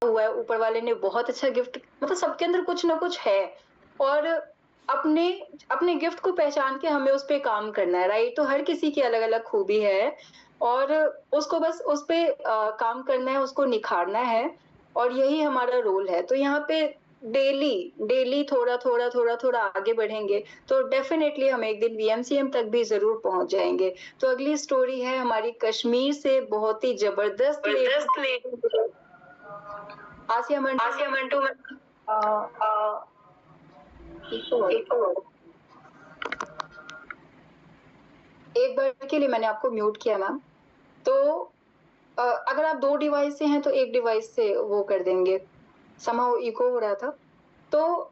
हुआ है, ऊपर वाले ने बहुत अच्छा गिफ्ट, मतलब सबके अंदर कुछ ना कुछ है, और अपने अपने गिफ्ट को पहचान के हमें उस पे काम करना है, राइट? तो हर किसी की अलग-अलग खूबी है, और उसको बस उस पे काम करना है, उसको निखारना है, और यही हमारा रोल है। तो यहाँ पे डेली थोड़ा-थोड़ा आगे बढ़ेंगे, तो डेफिनिटली हम एक दिन वीएमसीएम तक भी ज़रूर पहुँच जाएँगे। तो अगली स्टोरी है हमारी कश्मीर से, बहुत ही ज़बरदस्त आसिया मंटू। अ, एक बार के लिए मैंने आपको म्यूट किया मैम। तो अगर आप 2 डिवाइस से हैं तो 1 डिवाइस से वो कर देंगे। समहाउ इको हो रहा था। तो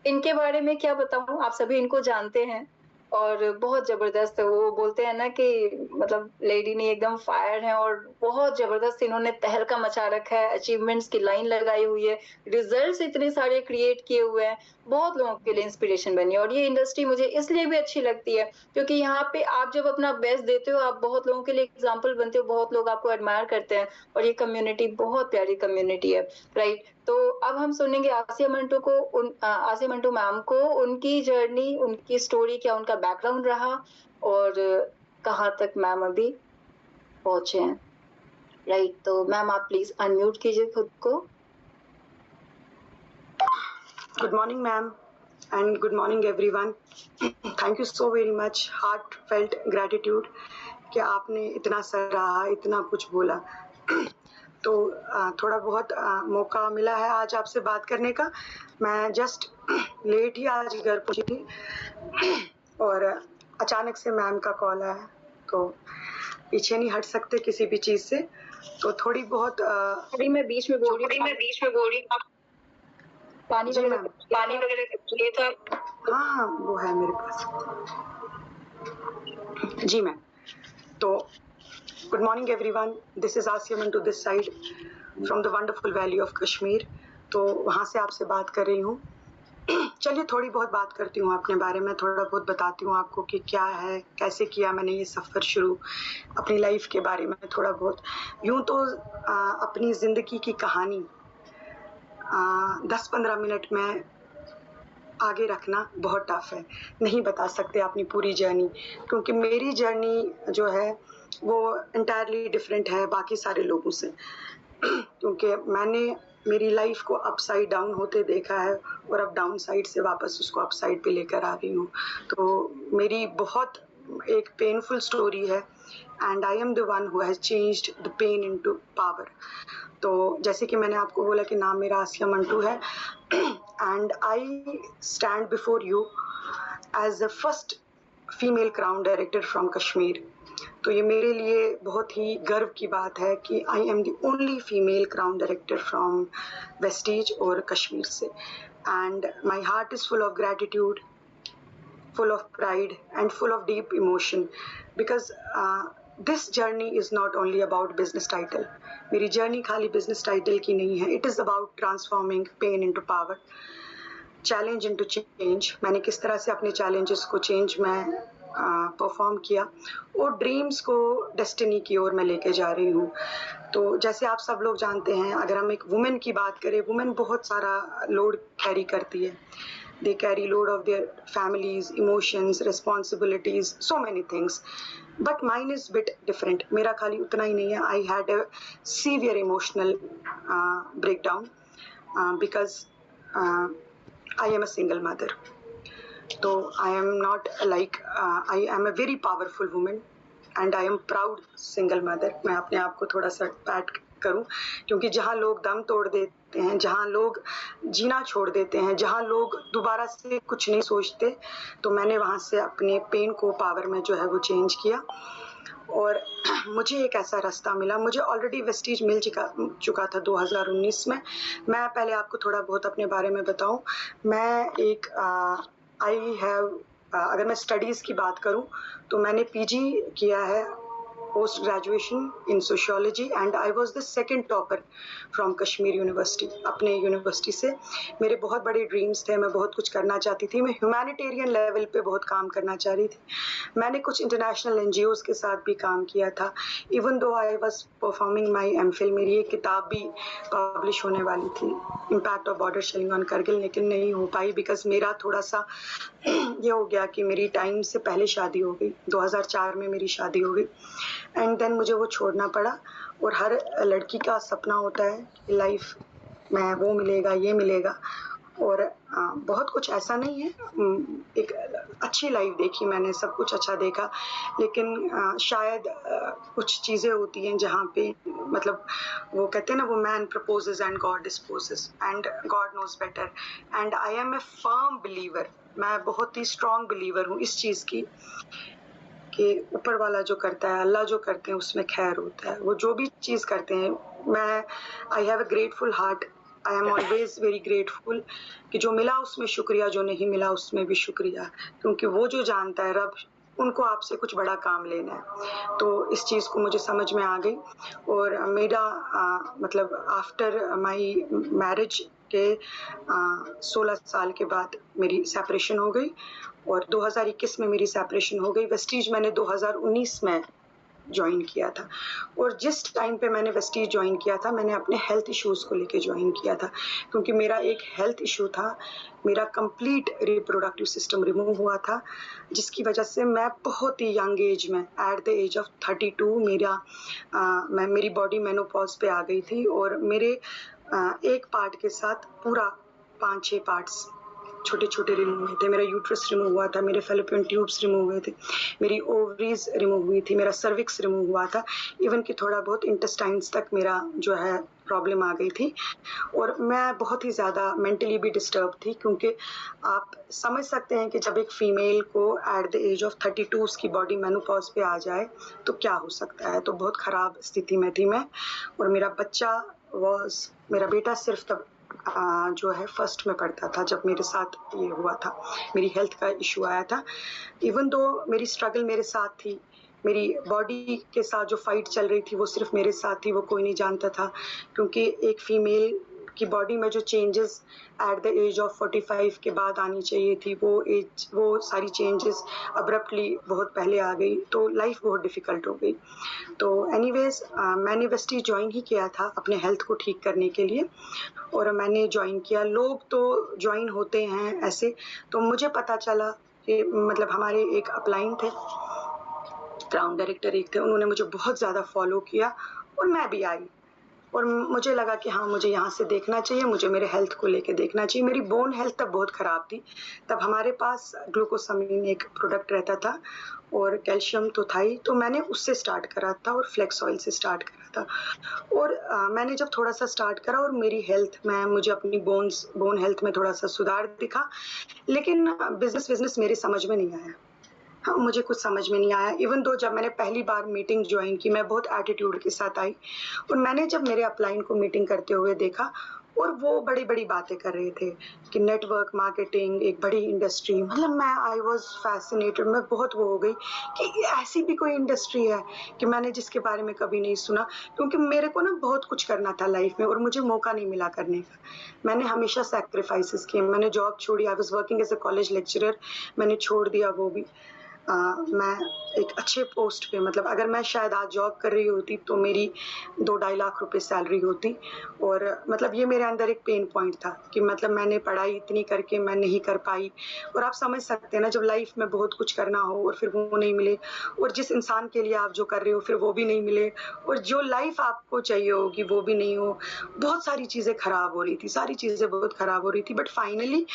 इनके बारे में क्या बताऊँ, आप सभी इनको जानते हैं, और बहुत ज़बरदस्त है। वो बोलते हैं ना कि मतलब लेडी ने एकदम फायर है, और बहुत ज़बरदस्त इन्होंने तहलका मचा रखा है, अचीवमेंट्स की लाइन लगाई हुई है, रिजल्ट्स इतने सारे क्रिएट किए हुए हैं, बहुत लोगों के लिए इंस्पिरेशन बनी है। और ये इंडस्ट्री मुझे इसलिए भी अच्छी लगती है क्योंकि यहाँ पे आप जब अपना बेस्ट देते हो, आप बहुत लोगों के लिए एग्जाम्पल बनते हो, बहुत लोग आपको एडमायर करते हैं, और ये कम्युनिटी बहुत प्यारी कम्युनिटी है, राइट? तो अब हम सुनेंगे आसिया मंटू मैम को, उनकी जर्नी, उनकी स्टोरी, क्या उनका बैकग्राउंड रहा, और कहाँ तक मैम अभी पहुंचे हैं, राइट? तो मैम आप प्लीज अनम्यूट कीजिए खुद को। Good morning, ma'am, and good morning, everyone. Thank you so very much. Heartfelt gratitude कि आपने इतना सराहा, इतना कुछ बोला। तो थोड़ा बहुत मौका मिला है आज आपसे बात करने का। मैं जस्ट लेट ही आज घर पहुंची थी और अचानक से मैम का कॉल आया, तो पीछे नहीं हट सकते किसी भी चीज से। तो थोड़ी बहुत अभी मैं बीच में बोल रही हूँ, पानी वगैरह चाहिए था? हाँ, वो है मेरे पास। जी मैम। तो good morning everyone, this is Asiya Mantoo this side from the wonderful valley of Kashmir. तो वहाँ से आपसे बात कर रही हूँ। चलिए थोड़ी बहुत बात करती हूँ अपने बारे में, थोड़ा बहुत बताती हूँ आपको कि क्या है, कैसे किया मैंने ये सफ़र शुरू, अपनी लाइफ के बारे में थोड़ा बहुत। यूँ तो अपनी ज़िंदगी की कहानी 10-15 मिनट में आगे रखना बहुत टफ है, नहीं बता सकते अपनी पूरी जर्नी, क्योंकि मेरी जर्नी जो है वो इंटायरली डिफरेंट है बाकी सारे लोगों से। क्योंकि मैंने मेरी लाइफ को अपसाइड डाउन होते देखा है और अब डाउन साइड से वापस उसको अपसाइड पे लेकर आ रही हूँ। तो मेरी बहुत एक पेनफुल स्टोरी है, and I am the one who has changed the pain into power. तो जैसे कि मैंने आपको बोला कि नाम मेरा आसिया मंटू है, and I stand before you as the first female crown director from Kashmir. तो ये मेरे लिए बहुत ही गर्व की बात है कि आई am the only female crown director from Vestige और कश्मीर से। And my heart is full of gratitude, full of pride and full of deep emotion, because this journey is not only about business title. मेरी journey खाली business title की नहीं है, it is about transforming pain into power, challenge into change. मैंने किस तरह से अपने challenges को change में परफॉर्म किया और ड्रीम्स को डेस्टिनी की ओर मैं लेके जा रही हूँ। तो जैसे आप सब लोग जानते हैं, अगर हम एक वुमेन की बात करें, वुमेन बहुत सारा लोड कैरी करती है। They carry load of their families, emotions, responsibilities, so many things. But mine is bit different. मेरा खाली उतना ही नहीं है. I had a severe emotional breakdown because I am a single mother. So I am not like I am a very powerful woman and I am proud single mother. मैं अपने आप को थोड़ा सा पैट करूं, क्योंकि जहाँ लोग दम तोड़ देते हैं, जहाँ लोग जीना छोड़ देते हैं, जहाँ लोग दोबारा से कुछ नहीं सोचते, तो मैंने वहाँ से अपने पेन को पावर में जो है वो चेंज किया और मुझे एक ऐसा रास्ता मिला। मुझे ऑलरेडी वेस्टीज मिल चुका था 2019 में। मैं पहले आपको थोड़ा बहुत अपने बारे में बताऊं। मैं एक अगर मैं स्टडीज़ की बात करूं तो मैंने पीजी किया है post graduation in sociology and I was the second topper from Kashmir University. अपने यूनिवर्सिटी से मेरे बहुत बड़े ड्रीम्स थे, मैं बहुत कुछ करना चाहती थी, मैं ह्यूमैनिटेरियन लेवल पे बहुत काम करना चाह रही थी। मैंने कुछ इंटरनेशनल एनजीओज के साथ भी काम किया था। Even though I was performing my MPhil, मेरी एक किताब भी पब्लिश होने वाली थी, impact of border shelling on Kargil, लेकिन नहीं हो पाई बिकॉज मेरा थोड़ा सा ये हो गया कि मेरी टाइम से पहले शादी हो गई। 2004 में मेरी शादी हो गई एंड देन मुझे वो छोड़ना पड़ा। और हर लड़की का सपना होता है कि लाइफ में वो मिलेगा, ये मिलेगा, और बहुत कुछ ऐसा नहीं है। एक अच्छी लाइफ देखी मैंने, सब कुछ अच्छा देखा, लेकिन शायद कुछ चीज़ें होती हैं जहाँ पे मतलब वो कहते हैं ना, वो man proposes and God disposes and God knows better and I am a firm believer. मैं बहुत ही स्ट्रॉन्ग बिलीवर हूँ इस चीज़ की कि ऊपर वाला जो करता है, अल्लाह जो करते हैं उसमें खैर होता है। वो जो भी चीज़ करते हैं, मैं I have a grateful heart, I am always very grateful कि जो मिला उसमें शुक्रिया, जो नहीं मिला उसमें भी शुक्रिया, क्योंकि वो जो जानता है रब, उनको आपसे कुछ बड़ा काम लेना है। तो इस चीज़ को मुझे समझ में आ गई और मेरा मतलब आफ्टर माई मैरिज के 16 साल के बाद मेरी सेपरेशन हो गई और 2021 में मेरी सेपरेशन हो गई। वेस्टीज मैंने 2019 में ज्वाइन किया था और जिस टाइम पे मैंने वेस्टीज ज्वाइन किया था, मैंने अपने हेल्थ इश्यूज को लेके ज्वाइन किया था, क्योंकि मेरा एक हेल्थ इशू था, मेरा कंप्लीट रिप्रोडक्टिव सिस्टम रिमूव हुआ था, जिसकी वजह से मैं बहुत ही यंग एज में, एट द एज ऑफ 32, मेरी बॉडी मेनोपॉज पे आ गई थी और मेरे एक पार्ट के साथ पूरा 5-6 पार्ट्स छोटे छोटे रिमूव हुए थे। मेरा यूट्रस रिमूव हुआ था, मेरे फेलोपियन ट्यूब्स रिमूव हुए थे, मेरी ओवरीज रिमूव हुई थी, मेरा सर्विक्स रिमूव हुआ था, इवन कि थोड़ा बहुत इंटेस्टाइन्स तक मेरा जो है प्रॉब्लम आ गई थी। और मैं बहुत ही ज़्यादा मेंटली भी डिस्टर्ब थी, क्योंकि आप समझ सकते हैं कि जब एक फ़ीमेल को एट द एज ऑफ 32 उसकी बॉडी मेनोपॉज पे आ जाए तो क्या हो सकता है। तो बहुत ख़राब स्थिति में थी मैं। और मेरा बेटा सिर्फ तब जो है फर्स्ट में पढ़ता था जब मेरे साथ ये हुआ था, मेरी हेल्थ का इशू आया था। इवन दो मेरी स्ट्रगल मेरे साथ थी, मेरी बॉडी के साथ जो फाइट चल रही थी वो सिर्फ मेरे साथ थी, वो कोई नहीं जानता था, क्योंकि एक फीमेल की बॉडी में जो changes at the age of 45 के बाद आनी चाहिए थी, वो सारी चेंजेस अब्रप्टली बहुत पहले आ गई, तो लाइफ बहुत डिफ़िकल्ट हो गई। तो एनीवेज मैंने वेस्टीज ज्वाइन ही किया था अपने हेल्थ को ठीक करने के लिए और मैंने ज्वाइन किया। लोग तो ज्वाइन होते हैं ऐसे, तो मुझे पता चला कि मतलब हमारे एक अपलाइन थे, ग्राउंड डायरेक्टर एक थे, उन्होंने मुझे बहुत ज़्यादा फॉलो किया और मैं भी आई और मुझे लगा कि हाँ, मुझे यहाँ से देखना चाहिए, मुझे मेरे हेल्थ को लेके देखना चाहिए। मेरी बोन हेल्थ तब बहुत ख़राब थी, तब हमारे पास ग्लूकोसामीन एक प्रोडक्ट रहता था और कैल्शियम तो था ही, तो मैंने उससे स्टार्ट करा था और फ्लेक्स ऑयल से स्टार्ट करा था। और मैंने जब थोड़ा सा स्टार्ट करा और मेरी हेल्थ में, मुझे अपनी बोन हेल्थ में थोड़ा सा सुधार दिखा, लेकिन बिजनेस मेरे समझ में नहीं आया। हाँ, मुझे कुछ समझ में नहीं आया। इवन दो जब मैंने पहली बार मीटिंग ज्वाइन की, मैं बहुत एटीट्यूड के साथ आई और मैंने जब मेरे अपलाइन को मीटिंग करते हुए देखा और वो बड़ी-बड़ी बातें कर रहे थे कि नेटवर्क मार्केटिंग एक बड़ी इंडस्ट्री, मतलब मैं आई वाज़ फैसिनेटेड, मैं बहुत वो हो गई कि ऐसी भी कोई इंडस्ट्री है कि मैंने जिसके बारे में कभी नहीं सुना, क्योंकि मेरे को ना बहुत कुछ करना था लाइफ में और मुझे मौका नहीं मिला करने का। मैंने हमेशा सैक्रिफाइसेस किए, मैंने जॉब छोड़ी, I was working as a college lecturer, मैंने छोड़ दिया वो भी। मैं एक अच्छे पोस्ट पे, मतलब अगर मैं शायद आज जॉब कर रही होती तो मेरी 2-2.5 लाख रुपए सैलरी होती और मतलब ये मेरे अंदर एक पेन पॉइंट था कि मतलब मैंने पढ़ाई इतनी करके मैं नहीं कर पाई। और आप समझ सकते हैं ना, जब लाइफ में बहुत कुछ करना हो और फिर वो नहीं मिले और जिस इंसान के लिए आप जो कर रहे हो फिर वो भी नहीं मिले और जो लाइफ आपको चाहिए होगी वो भी नहीं हो, बहुत सारी चीज़ें खराब हो रही थी, सारी चीज़ें बहुत खराब हो रही थी। बट फाइनली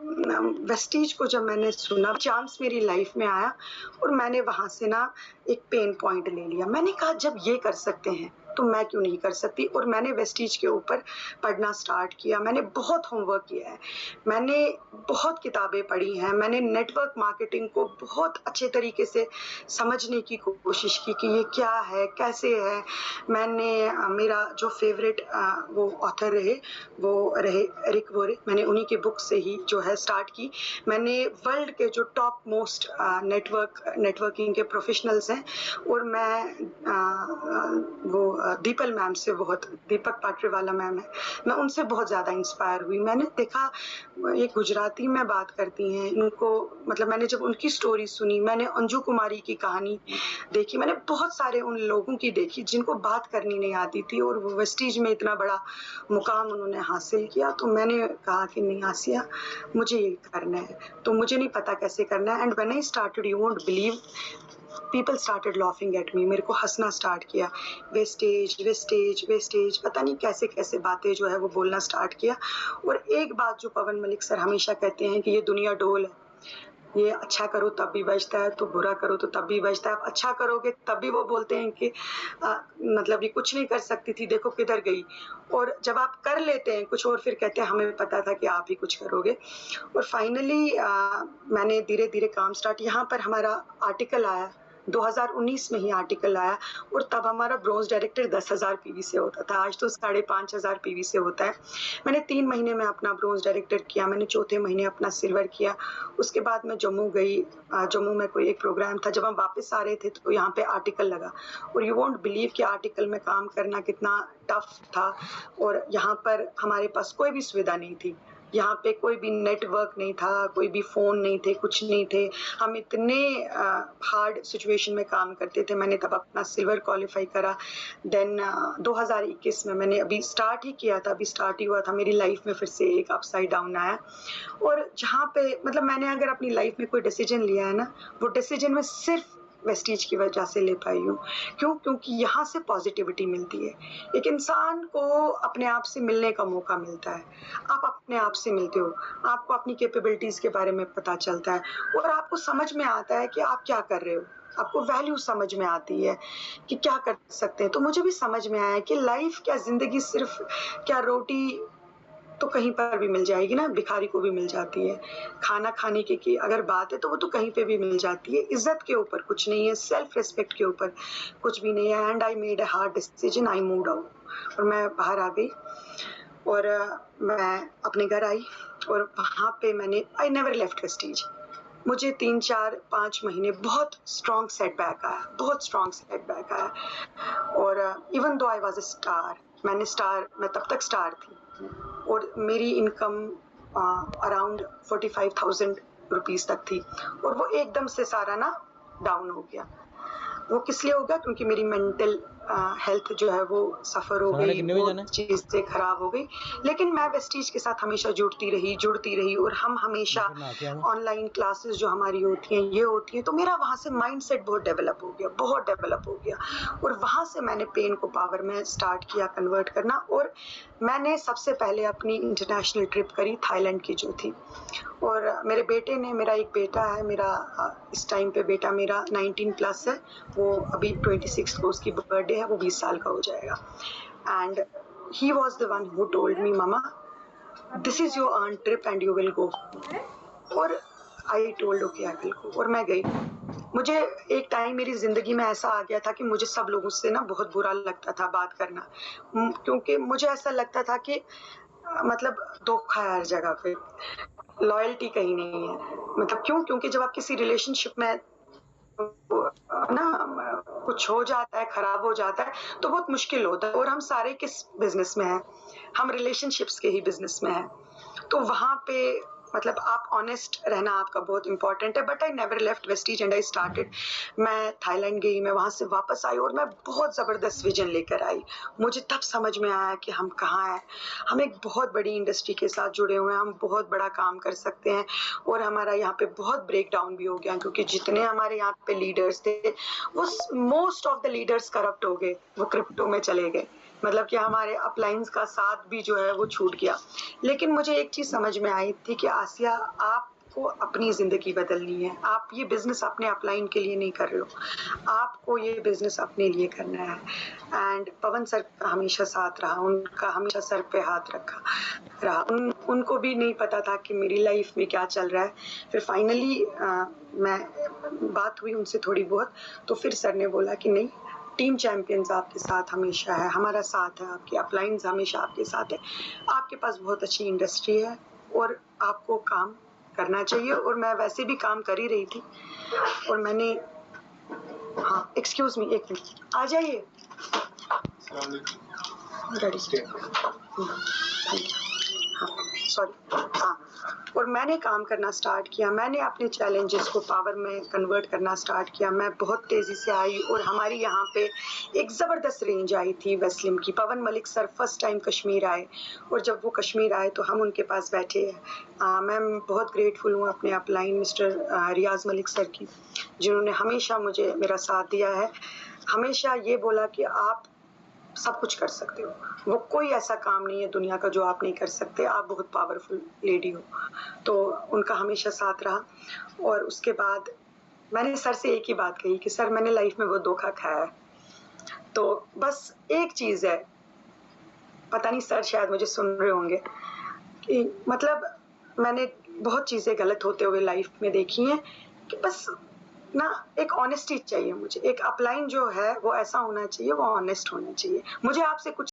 वेस्टीज को जब मैंने सुना, चांस मेरी लाइफ में आया और मैंने वहाँ से ना एक पेन पॉइंट ले लिया। मैंने कहा जब ये कर सकते हैं तो मैं क्यों नहीं कर सकती। और मैंने वेस्टीज के ऊपर पढ़ना स्टार्ट किया, मैंने बहुत होमवर्क किया है, मैंने बहुत किताबें पढ़ी हैं, मैंने नेटवर्क मार्केटिंग को बहुत अच्छे तरीके से समझने की कोशिश की कि ये क्या है, कैसे है। मैंने मेरा जो फेवरेट वो ऑथर रहे वो रहे एरिक वोरे, मैंने उन्हीं की बुक से ही जो है स्टार्ट की। मैंने वर्ल्ड के जो टॉप मोस्ट नेटवर्किंग के प्रोफेशनल्स हैं, और मैं वो दीपल मैम से बहुत, दीपक पाटरीवाला मैम है, मैं उनसे बहुत ज़्यादा इंस्पायर हुई। मैंने देखा ये गुजराती में बात करती हैं, इनको मतलब मैंने जब उनकी स्टोरी सुनी, मैंने अंजू कुमारी की कहानी देखी, मैंने बहुत सारे उन लोगों की देखी जिनको बात करनी नहीं आती थी, और वो वेस्टीज में इतना बड़ा मुकाम उन्होंने हासिल किया। तो मैंने कहा कि नहीं आसिया, मुझे ये करना है, तो मुझे नहीं पता कैसे करना है। And when I started, you won't believe, people started laughing at me, मेरे को हंसना स्टार्ट किया। वेस्टेज वेस्टेज वेस्टेज, पता नहीं कैसे कैसे बातें जो है वो बोलना स्टार्ट किया। और एक बात जो पवन मलिक सर हमेशा कहते हैं कि ये दुनिया डोल है, ये अच्छा करो तब भी बजता है, तो बुरा करो तो तब भी बजता है। आप अच्छा करोगे तब भी वो बोलते हैं कि मतलब ये कुछ नहीं कर सकती थी, देखो किधर गई। और जब आप कर लेते हैं कुछ और, फिर कहते हैं हमें पता था कि आप ही कुछ करोगे। और फाइनली मैंने धीरे धीरे काम स्टार्ट, यहाँ पर हमारा आर्टिकल आया 2019 में ही आर्टिकल आया, और तब हमारा ब्रोंज डायरेक्टर 10,000 पीवी से होता था, आज तो 5,500 पीवी से होता है। मैंने 3 महीने में अपना ब्रोंज डायरेक्टर किया, मैंने चौथे महीने अपना सिल्वर किया। उसके बाद मैं जम्मू गई, जम्मू में कोई एक प्रोग्राम था, जब हम वापस आ रहे थे तो यहाँ पे आर्टिकल लगा, और यू वोंट बिलीव कि आर्टिकल में काम करना कितना टफ था। और यहाँ पर हमारे पास कोई भी सुविधा नहीं थी, यहाँ पे कोई भी नेटवर्क नहीं था, कोई भी फ़ोन नहीं थे, कुछ नहीं थे। हम इतने हार्ड सिचुएशन में काम करते थे। मैंने तब अपना सिल्वर क्वालिफाई करा। देन 2021 में मैंने अभी स्टार्ट ही किया था, अभी स्टार्ट ही हुआ था, मेरी लाइफ में फिर से एक अपसाइड डाउन आया। और जहाँ पे मतलब मैंने अगर अपनी लाइफ में कोई डिसीजन लिया है ना, वो डिसीजन में सिर्फ वेस्टीज की वजह से ले पाई हूँ। क्यों? क्योंकि यहाँ से पॉजिटिविटी मिलती है, एक इंसान को अपने आप से मिलने का मौका मिलता है। आप अपने आप से मिलते हो, आपको अपनी कैपेबिलिटीज के बारे में पता चलता है, और आपको समझ में आता है कि आप क्या कर रहे हो, आपको वैल्यू समझ में आती है कि क्या कर सकते हैं। तो मुझे भी समझ में आया कि लाइफ क्या, जिंदगी सिर्फ क्या रोटी तो कहीं पर भी मिल जाएगी ना, भिखारी को भी मिल जाती है। खाना खाने की अगर बात है तो वो तो कहीं पे भी मिल जाती है। इज्जत के ऊपर कुछ नहीं है, सेल्फ रिस्पेक्ट के ऊपर कुछ भी नहीं है। And I made a hard decision, I moved out, और मैं बाहर आ गई, और मैं अपने घर आई, और वहाँ पे मैंने आई नेवर लेफ्ट वेस्टीज। मुझे 3, 4, 5 महीने बहुत स्ट्रॉन्ग सेटबैक आया, बहुत स्ट्रॉन्ग सेटबैक आया। और even though I was a star, मैं तब तक स्टार थी, और मेरी इनकम अराउंड 45,000 रुपीज़ तक थी, और वो एकदम से सारा ना डाउन हो गया। वो किस लिए हो गया? क्योंकि मेरी मेंटल हेल्थ जो है वो सफ़र हो गई, वो चीज़ें खराब हो गई। लेकिन मैं वेस्टीज के साथ हमेशा जुड़ती रही, और हम हमेशा ऑनलाइन क्लासेस जो हमारी होती हैं, ये होती हैं, तो मेरा वहाँ से माइंडसेट बहुत डेवलप हो गया। और वहाँ से मैंने पेन को पावर में स्टार्ट किया कन्वर्ट करना। और मैंने सबसे पहले अपनी इंटरनेशनल ट्रिप करी थाईलैंड की जो थी। और मेरे बेटे ने, मेरा एक बेटा है, मेरा इस टाइम पे बेटा मेरा 19 प्लस है, वो अभी 26 को उसकी बर्थडे है, वो 20 साल का हो जाएगा। And he was the one who told me, मामा this is your earn trip and you will go. और I told okay I will go, और मैं गई। मुझे एक टाइम मेरी जिंदगी में ऐसा आ गया था कि मुझे सब लोगों से ना बहुत बुरा लगता था बात करना, क्योंकि मुझे ऐसा लगता था कि मतलब धोखा है हर जगह पे, लॉयल्टी कहीं नहीं है। मतलब क्यों? क्योंकि जब आप किसी रिलेशनशिप में ना कुछ हो जाता है, खराब हो जाता है, तो बहुत मुश्किल होता है। और हम सारे किस बिजनेस में हैं? हम रिलेशनशिप्स के ही बिजनेस में हैं। तो वहाँ पे मतलब आप ऑनेस्ट रहना आपका बहुत इंपॉर्टेंट है। But I never left Vestige and I started. मैं थाईलैंड गई, मैं वहाँ से वापस आई, और मैं बहुत ज़बरदस्त विजन लेकर आई। मुझे तब समझ में आया कि हम कहाँ हैं। हम एक बहुत बड़ी इंडस्ट्री के साथ जुड़े हुए हैं, हम बहुत बड़ा काम कर सकते हैं। और हमारा यहाँ पे बहुत ब्रेक डाउन भी हो गया, क्योंकि जितने हमारे यहाँ पे लीडर्स थे, वो most of the leaders corrupt हो गए, वो क्रिप्टो में चले गए। मतलब कि हमारे अपलाइंस का साथ भी जो है वो छूट गया। लेकिन मुझे एक चीज़ समझ में आई थी कि आसिया, आप आपको अपनी ज़िंदगी बदलनी है। आप ये बिज़नेस अपने अपलाइन के लिए नहीं कर रहे हो, आपको ये बिज़नेस अपने लिए करना है। एंड पवन सर का हमेशा साथ रहा, उनका हमेशा सर पे हाथ रहा। उनको भी नहीं पता था कि मेरी लाइफ़ में क्या चल रहा है। फिर फाइनली मैं बात हुई उनसे थोड़ी बहुत, तो फिर सर ने बोला कि नहीं, टीम चैंपियंस आपके साथ हमेशा है, हमारा साथ है, आपके अपलाइन्स हमेशा आपके साथ है। आपके पास बहुत अच्छी इंडस्ट्री है और आपको काम करना चाहिए। और मैं वैसे भी काम कर ही रही थी और मैंने हाँ, एक्सक्यूज़ मी 1 मिनट, आ जाइए। सॉरी। हाँ, और मैंने काम करना स्टार्ट किया, मैंने अपने चैलेंजेस को पावर में कन्वर्ट करना स्टार्ट किया। मैं बहुत तेज़ी से आई और हमारी यहाँ पे एक ज़बरदस्त रेंज आई थी वेस्लिम की। Pawan Malik sir first time Kashmir आए और जब वो कश्मीर आए तो हम उनके पास बैठे। मैं बहुत ग्रेटफुल हूँ अपने अपलाइन मिस्टर रियाज़ मलिक सर की, जिन्होंने हमेशा मुझे मेरा साथ दिया है। हमेशा ये बोला कि आप सब कुछ कर सकते हो, वो कोई ऐसा काम नहीं है दुनिया का जो आप नहीं कर सकते, आप बहुत पावरफुल लेडी हो। तो उनका हमेशा साथ रहा। और उसके बाद मैंने सर से एक ही बात कही कि सर मैंने लाइफ में बहुत धोखा खाया है, तो बस एक चीज़ है, पता नहीं सर शायद मुझे सुन रहे होंगे, कि मतलब मैंने बहुत चीज़ें गलत होते हुए लाइफ में देखी हैं कि बस ना एक ऑनेस्टी चाहिए मुझे। एक अपलाइन जो है वो ऐसा होना चाहिए, वो ऑनेस्ट होना चाहिए। मुझे आपसे कुछ